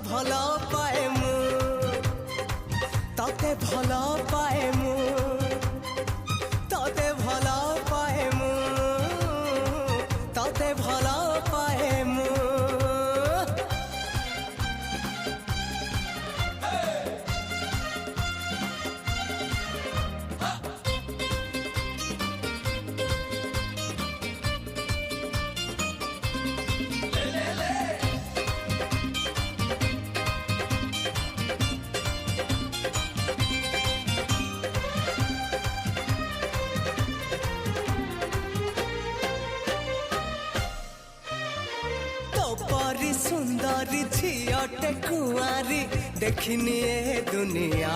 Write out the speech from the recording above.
ভাল পাଏ ମୁଁ ତତେ ଭଲ ପାଏ ମୁଁ ତତେ ଭଲ ପାଏ ମୁଁ ତତେ ଭଲ ପାଏ ମୁଁ परी सुंदरी झियटे कुआरी देखिनी ए दुनिया।